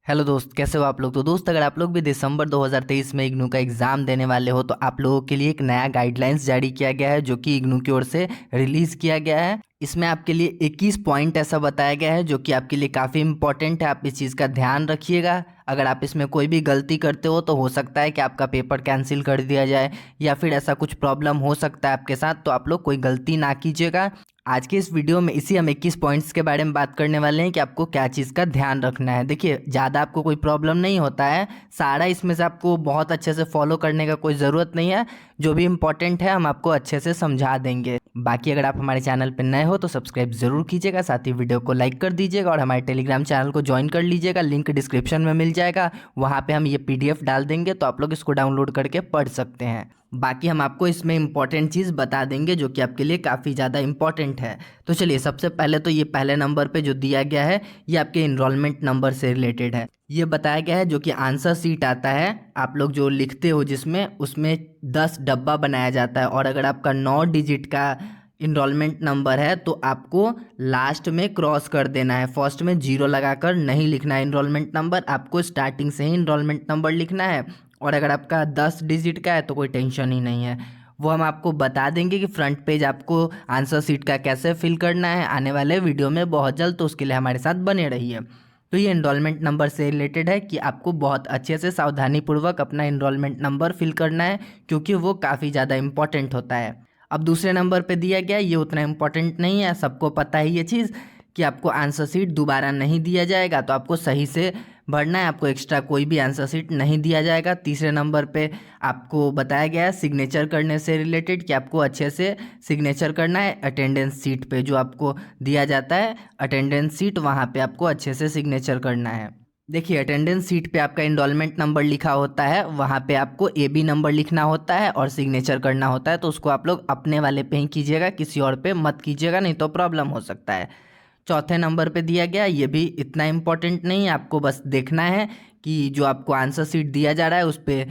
Hello दोस्त, कैसे हो आप लोग। तो दोस्त, अगर आप लोग भी दिसंबर 2023 में इग्नू का एग्ज़ाम देने वाले हो तो आप लोगों के लिए एक नया गाइडलाइंस जारी किया गया है जो कि इग्नू की ओर से रिलीज़ किया गया है। इसमें आपके लिए 21 पॉइंट ऐसा बताया गया है जो कि आपके लिए काफ़ी इंपॉर्टेंट है। आप इस चीज़ का ध्यान रखिएगा। अगर आप इसमें कोई भी गलती करते हो तो हो सकता है कि आपका पेपर कैंसिल कर दिया जाए या फिर ऐसा कुछ प्रॉब्लम हो सकता है आपके साथ, तो आप लोग कोई गलती ना कीजिएगा। आज के इस वीडियो में इसी हम 21 पॉइंट्स के बारे में बात करने वाले हैं कि आपको क्या चीज़ का ध्यान रखना है। देखिए, ज़्यादा आपको कोई प्रॉब्लम नहीं होता है, सारा इसमें से आपको बहुत अच्छे से फॉलो करने का कोई ज़रूरत नहीं है। जो भी इम्पोर्टेंट है हम आपको अच्छे से समझा देंगे। बाकी अगर आप हमारे चैनल पर नए हो तो सब्सक्राइब ज़रूर कीजिएगा, साथ ही वीडियो को लाइक कर दीजिएगा और हमारे टेलीग्राम चैनल को ज्वाइन कर लीजिएगा। लिंक डिस्क्रिप्शन में मिल जाएगा, वहाँ पर हम ये PDF डाल देंगे तो आप लोग इसको डाउनलोड करके पढ़ सकते हैं। बाकी हम आपको इसमें इम्पॉर्टेंट चीज़ बता देंगे जो कि आपके लिए काफ़ी ज़्यादा इम्पॉर्टेंट है। तो चलिए, सबसे पहले तो ये पहले नंबर पे जो दिया गया है ये आपके इनरोलमेंट नंबर से रिलेटेड है। ये बताया गया है जो कि आंसर सीट आता है, आप लोग जो लिखते हो जिसमें, उसमें 10 डब्बा बनाया जाता है और अगर आपका 9 डिजिट का इनरोलमेंट नंबर है तो आपको लास्ट में क्रॉस कर देना है। फर्स्ट में 0 लगाकर नहीं लिखना है इनरोलमेंट नंबर, आपको स्टार्टिंग से ही इनरोलमेंट नंबर लिखना है। और अगर आपका 10 डिजिट का है तो कोई टेंशन ही नहीं है, वो हम आपको बता देंगे कि फ्रंट पेज आपको आंसर सीट का कैसे फिल करना है आने वाले वीडियो में बहुत जल्द, तो उसके लिए हमारे साथ बने रहिए। तो ये इनरोलमेंट नंबर से रिलेटेड है कि आपको बहुत अच्छे से सावधानीपूर्वक अपना इनरोलमेंट नंबर फिल करना है क्योंकि वो काफ़ी ज़्यादा इंपॉर्टेंट होता है। अब दूसरे नंबर पे दिया गया ये उतना इम्पोर्टेंट नहीं है, सबको पता है ये चीज़ कि आपको आंसर सीट दोबारा नहीं दिया जाएगा, तो आपको सही से भरना है, आपको एक्स्ट्रा कोई भी आंसर सीट नहीं दिया जाएगा। तीसरे नंबर पे आपको बताया गया है सिग्नेचर करने से रिलेटेड कि आपको अच्छे से सिग्नेचर करना है अटेंडेंस सीट पे, जो आपको दिया जाता है अटेंडेंस सीट, वहाँ पे आपको अच्छे से सिग्नेचर करना है। देखिए, अटेंडेंस सीट पे आपका इनरोलमेंट नंबर लिखा होता है, वहाँ पे आपको AB नंबर लिखना होता है और सिग्नेचर करना होता है, तो उसको आप लोग अपने वाले पे ही कीजिएगा, किसी और पे मत कीजिएगा, नहीं तो प्रॉब्लम हो सकता है। चौथे नंबर पे दिया गया ये भी इतना इम्पोर्टेंट नहीं है, आपको बस देखना है कि जो आपको आंसर सीट दिया जा रहा है उस पर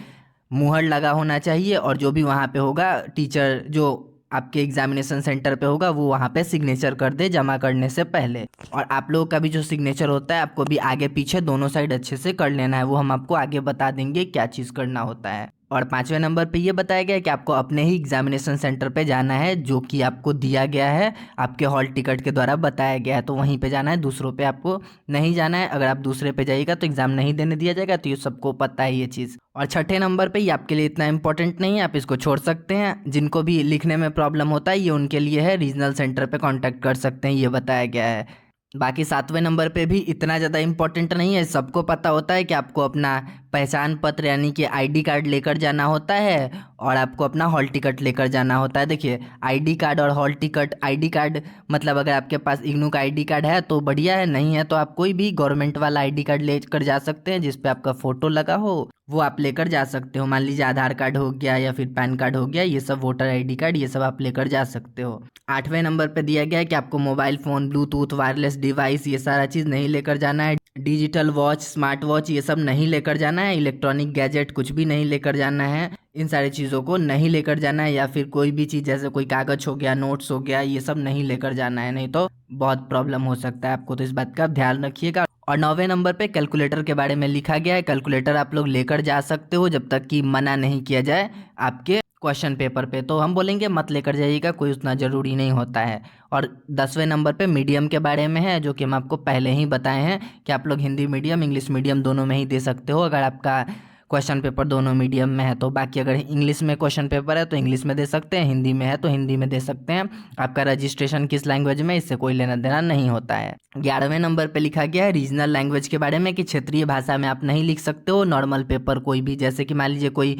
मुहर लगा होना चाहिए और जो भी वहाँ पे होगा टीचर जो आपके एग्जामिनेशन सेंटर पे होगा वो वहाँ पे सिग्नेचर कर दे जमा करने से पहले। और आप लोगों का भी जो सिग्नेचर होता है आपको भी आगे पीछे दोनों साइड अच्छे से कर लेना है, वो हम आपको आगे बता देंगे क्या चीज़ करना होता है। और पांचवें नंबर पे ये बताया गया है कि आपको अपने ही एग्जामिनेशन सेंटर पे जाना है जो कि आपको दिया गया है, आपके हॉल टिकट के द्वारा बताया गया है, तो वहीं पे जाना है, दूसरों पे आपको नहीं जाना है। अगर आप दूसरे पे जाइएगा तो एग्ज़ाम नहीं देने दिया जाएगा, तो ये सबको पता है ये चीज़। और छठे नंबर पे ये आपके लिए इतना इंपॉर्टेंट नहीं है, आप इसको छोड़ सकते हैं। जिनको भी लिखने में प्रॉब्लम होता है ये उनके लिए है, रीजनल सेंटर पे कांटेक्ट कर सकते हैं, ये बताया गया है। बाकी सातवें नंबर पे भी इतना ज़्यादा इम्पोर्टेंट नहीं है, सबको पता होता है कि आपको अपना पहचान पत्र यानी कि ID कार्ड लेकर जाना होता है और आपको अपना हॉल टिकट लेकर जाना होता है। देखिए, ID कार्ड और हॉल टिकट, ID कार्ड मतलब अगर आपके पास इग्नू का ID कार्ड है तो बढ़िया है, नहीं है तो आप कोई भी गवर्नमेंट वाला ID कार्ड लेकर जा सकते हैं जिस पे आपका फ़ोटो लगा हो, वो आप लेकर जा सकते हो। मान लीजिए आधार कार्ड हो गया या फिर पैन कार्ड हो गया, ये सब वोटर ID कार्ड, ये सब आप लेकर जा सकते हो। आठवें नंबर पे दिया गया है कि आपको mobile phone, Bluetooth, wireless device, ये सारा चीज़ नहीं लेकर जाना है। डिजिटल वॉच, स्मार्ट वॉच, ये सब नहीं लेकर जाना है। इलेक्ट्रॉनिक गैजेट कुछ भी नहीं लेकर जाना है, इन सारी चीज़ों को नहीं लेकर जाना है। या फिर कोई भी चीज़ जैसे कोई कागज़ हो गया, नोट्स हो गया, ये सब नहीं लेकर जाना है, नहीं तो बहुत प्रॉब्लम हो सकता है आपको, तो इस बात का ध्यान रखिएगा। और 9वें नंबर पे कैलकुलेटर के बारे में लिखा गया है, कैलकुलेटर आप लोग लेकर जा सकते हो जब तक कि मना नहीं किया जाए आपके क्वेश्चन पेपर पे, तो हम बोलेंगे मत लेकर जाइएगा, कोई उतना ज़रूरी नहीं होता है। और 10वें नंबर पे मीडियम के बारे में है जो कि हम आपको पहले ही बताए हैं कि आप लोग हिंदी मीडियम, इंग्लिश मीडियम दोनों में ही दे सकते हो अगर आपका क्वेश्चन पेपर दोनों मीडियम में है तो। बाकी अगर इंग्लिश में क्वेश्चन पेपर है तो इंग्लिश में दे सकते हैं, हिंदी में है तो हिंदी में दे सकते हैं। आपका रजिस्ट्रेशन किस लैंग्वेज में, इससे कोई लेना देना नहीं होता है। 11वें नंबर पे लिखा गया है रीजनल लैंग्वेज के बारे में कि क्षेत्रीय भाषा में आप नहीं लिख सकते हो नॉर्मल पेपर कोई भी, जैसे कि मान लीजिए कोई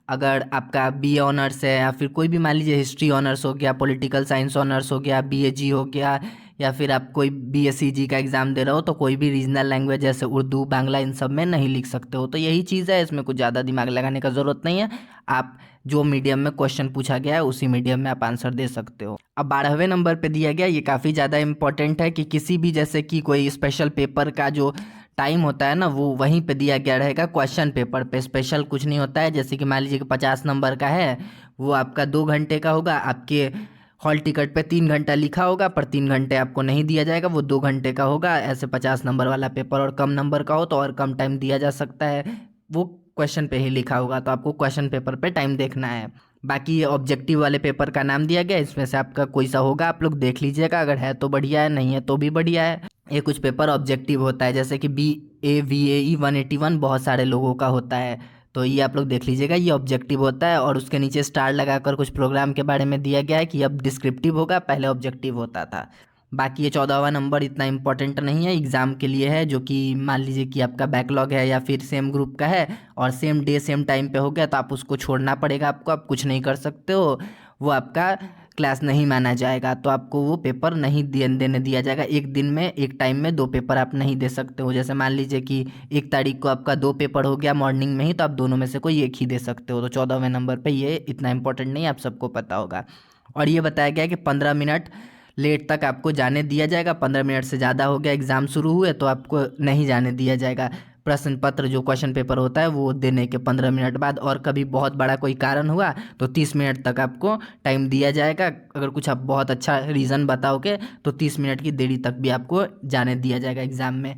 अगर आपका BA ऑनर्स है या फिर कोई भी मान लीजिए हिस्ट्री ऑनर्स हो गया, पॉलिटिकल साइंस ऑनर्स हो गया, BAG हो गया, या फिर आप कोई BSc का एग्ज़ाम दे रहे हो तो कोई भी रीजनल लैंग्वेज जैसे उर्दू, बांग्ला, इन सब में नहीं लिख सकते हो। तो यही चीज़ है, इसमें कुछ ज़्यादा दिमाग लगाने का ज़रूरत नहीं है, आप जो मीडियम में क्वेश्चन पूछा गया है उसी मीडियम में आप आंसर दे सकते हो। अब 12वें नंबर पे दिया गया, ये काफ़ी ज़्यादा इंपॉर्टेंट है कि किसी भी जैसे कि कोई स्पेशल पेपर का जो टाइम होता है ना वो वहीं पे दिया गया रहेगा, क्वेश्चन पेपर पे स्पेशल कुछ नहीं होता है। जैसे कि मान लीजिए कि 50 नंबर का है, वो आपका 2 घंटे का होगा, आपके हॉल टिकट पे 3 घंटा लिखा होगा, पर 3 घंटे आपको नहीं दिया जाएगा, वो 2 घंटे का होगा। ऐसे 50 नंबर वाला पेपर और कम नंबर का हो तो और कम टाइम दिया जा सकता है, वो क्वेश्चन पे ही लिखा होगा, तो आपको क्वेश्चन पेपर पे टाइम देखना है। बाकी ये ऑब्जेक्टिव वाले पेपर का नाम दिया गया, इसमें से आपका कोई सा होगा आप लोग देख लीजिएगा, अगर है तो बढ़िया है, नहीं है तो भी बढ़िया है। ये कुछ पेपर ऑब्जेक्टिव होता है, जैसे कि BAVAE 181 बहुत सारे लोगों का होता है, तो ये आप लोग देख लीजिएगा, ये ऑब्जेक्टिव होता है। और उसके नीचे स्टार लगाकर कुछ प्रोग्राम के बारे में दिया गया है कि अब डिस्क्रिप्टिव होगा, पहले ऑब्जेक्टिव होता था। बाकी ये 14वां नंबर इतना इंपॉर्टेंट नहीं है, एग्ज़ाम के लिए है, जो कि मान लीजिए कि आपका बैकलॉग है या फिर सेम ग्रुप का है और सेम डे सेम टाइम पे हो गया तो आप उसको छोड़ना पड़ेगा आपको, आप कुछ नहीं कर सकते हो, वो आपका क्लास नहीं माना जाएगा, तो आपको वो पेपर नहीं देने दिया जाएगा। एक दिन में एक टाइम में 2 पेपर आप नहीं दे सकते हो। जैसे मान लीजिए कि 1 तारीख को आपका 2 पेपर हो गया मॉर्निंग में ही, तो आप दोनों में से कोई एक ही दे सकते हो। तो 14वें नंबर पे ये इतना इंपॉर्टेंट नहीं है, आप सबको पता होगा। और ये बताया गया है कि 15 मिनट लेट तक आपको जाने दिया जाएगा। 15 मिनट से ज़्यादा हो गया एग्ज़ाम शुरू हुए तो आपको नहीं जाने दिया जाएगा। प्रश्न पत्र जो क्वेश्चन पेपर होता है वो देने के 15 मिनट बाद, और कभी बहुत बड़ा कोई कारण हुआ तो 30 मिनट तक आपको टाइम दिया जाएगा। अगर कुछ आप बहुत अच्छा रीज़न बताओगे तो 30 मिनट की देरी तक भी आपको जाने दिया जाएगा एग्ज़ाम में।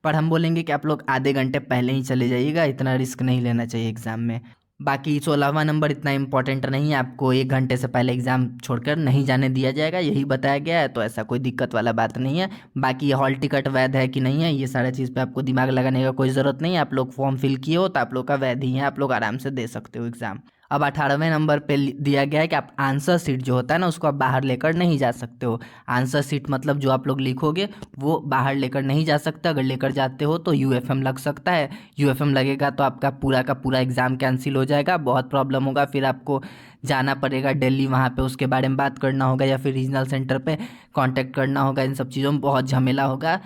पर हम बोलेंगे कि आप लोग आधे घंटे पहले ही चले जाइएगा, इतना रिस्क नहीं लेना चाहिए एग्ज़ाम में। बाकी 16वां नंबर इतना इंपॉर्टेंट नहीं है, आपको 1 घंटे से पहले एग्ज़ाम छोड़कर नहीं जाने दिया जाएगा, यही बताया गया है, तो ऐसा कोई दिक्कत वाला बात नहीं है। बाकी हॉल टिकट वैध है कि नहीं है, ये सारा चीज़ पे आपको दिमाग लगाने का कोई ज़रूरत नहीं है। आप लोग फॉर्म फिल किए हो तो आप लोग का वैध ही है, आप लोग आराम से दे सकते हो एग्ज़ाम। अब 18वें नंबर पे दिया गया है कि आप आंसर शीट जो होता है ना उसको आप बाहर लेकर नहीं जा सकते हो। आंसर शीट मतलब जो आप लोग लिखोगे वो बाहर लेकर नहीं जा सकते, अगर लेकर जाते हो तो UFM लग सकता है। UFM लगेगा तो आपका पूरा का पूरा एग्ज़ाम कैंसिल हो जाएगा, बहुत प्रॉब्लम होगा, फिर आपको जाना पड़ेगा दिल्ली, वहाँ पे उसके बारे में बात करना होगा या फिर रीजनल सेंटर पे कांटेक्ट करना होगा, इन सब चीज़ों में बहुत झमेला होगा।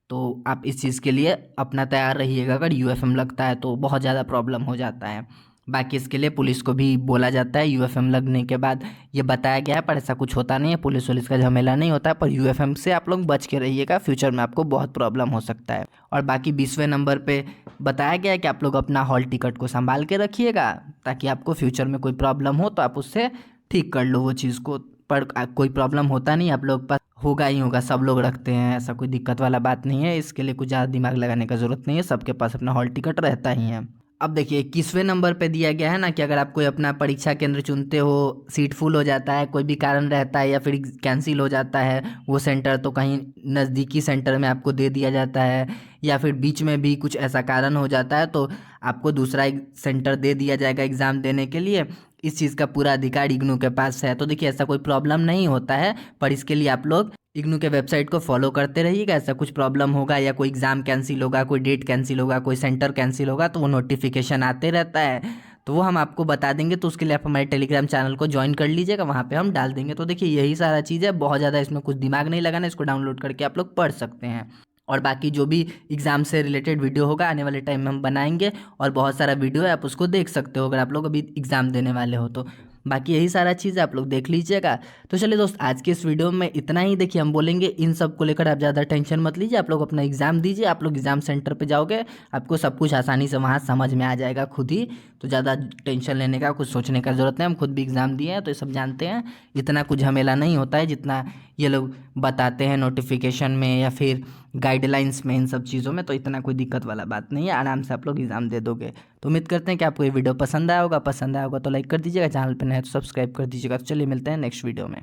तो आप इस चीज़ के लिए अपना तैयार रहिएगा, अगर UFM लगता है तो बहुत ज़्यादा प्रॉब्लम हो जाता है। बाकी इसके लिए पुलिस को भी बोला जाता है, UFM लगने के बाद ये बताया गया है, पर ऐसा कुछ होता नहीं है, पुलिस वुलिस का झमेला नहीं होता है, पर UFM से आप लोग बच के रहिएगा, फ्यूचर में आपको बहुत प्रॉब्लम हो सकता है। और बाकी 20वें नंबर पे बताया गया है कि आप लोग अपना हॉल टिकट को संभाल के रखिएगा, ताकि आपको फ्यूचर में कोई प्रॉब्लम हो तो आप उससे ठीक कर लो वो चीज़ को। पर कोई प्रॉब्लम होता नहीं, आप लोग पास होगा ही होगा, सब लोग रखते हैं, ऐसा कोई दिक्कत वाला बात नहीं है, इसके लिए कुछ ज़्यादा दिमाग लगाने का ज़रूरत नहीं है, सबके पास अपना हॉल टिकट रहता ही है। अब देखिए 21वें नंबर पे दिया गया है ना कि अगर आप कोई अपना परीक्षा केंद्र चुनते हो, सीट फुल हो जाता है, कोई भी कारण रहता है या फिर कैंसिल हो जाता है वो सेंटर, तो कहीं नज़दीकी सेंटर में आपको दे दिया जाता है, या फिर बीच में भी कुछ ऐसा कारण हो जाता है तो आपको दूसरा एक सेंटर दे दिया जाएगा एग्ज़ाम देने के लिए। इस चीज़ का पूरा अधिकार इग्नू के पास है। तो देखिए ऐसा कोई प्रॉब्लम नहीं होता है, पर इसके लिए आप लोग इग्नू के वेबसाइट को फॉलो करते रहिएगा। ऐसा कुछ प्रॉब्लम होगा या कोई एग्ज़ाम कैंसिल होगा, कोई डेट कैंसिल होगा, कोई सेंटर कैंसिल होगा तो वो नोटिफिकेशन आते रहता है, तो वो हम आपको बता देंगे। तो उसके लिए आप हमारे टेलीग्राम चैनल को ज्वाइन कर लीजिएगा, वहाँ पे हम डाल देंगे। तो देखिए यही सारा चीज़ है, बहुत ज़्यादा इसमें कुछ दिमाग नहीं लगाना, इसको डाउनलोड करके आप लोग पढ़ सकते हैं। और बाकी जो भी एग्ज़ाम से रिलेटेड वीडियो होगा आने वाले टाइम में हम बनाएंगे, और बहुत सारा वीडियो है, आप उसको देख सकते हो अगर आप लोग अभी एग्ज़ाम देने वाले हो तो। बाकी यही सारा चीज़ आप लोग देख लीजिएगा। तो चलिए दोस्त, आज के इस वीडियो में इतना ही। देखिए हम बोलेंगे इन सब को लेकर आप ज़्यादा टेंशन मत लीजिए, आप लोग अपना एग्ज़ाम दीजिए, आप लोग एग्ज़ाम सेंटर पे जाओगे, आपको सब कुछ आसानी से वहाँ समझ में आ जाएगा खुद ही। तो ज़्यादा टेंशन लेने का, कुछ सोचने का ज़रूरत नहीं, हम खुद भी एग्ज़ाम दिए हैं तो ये सब जानते हैं, इतना कुछ झमेला नहीं होता है जितना ये लोग बताते हैं नोटिफिकेशन में या फिर गाइडलाइंस में, इन सब चीज़ों में। तो इतना कोई दिक्कत वाला बात नहीं है, आराम से आप लोग एग्ज़ाम दे दोगे। तो उम्मीद करते हैं कि आपको ये वीडियो पसंद आया होगा तो लाइक कर दीजिएगा, चैनल पर नए तो सब्सक्राइब कर दीजिएगा। तो चलिए मिलते हैं नेक्स्ट वीडियो में।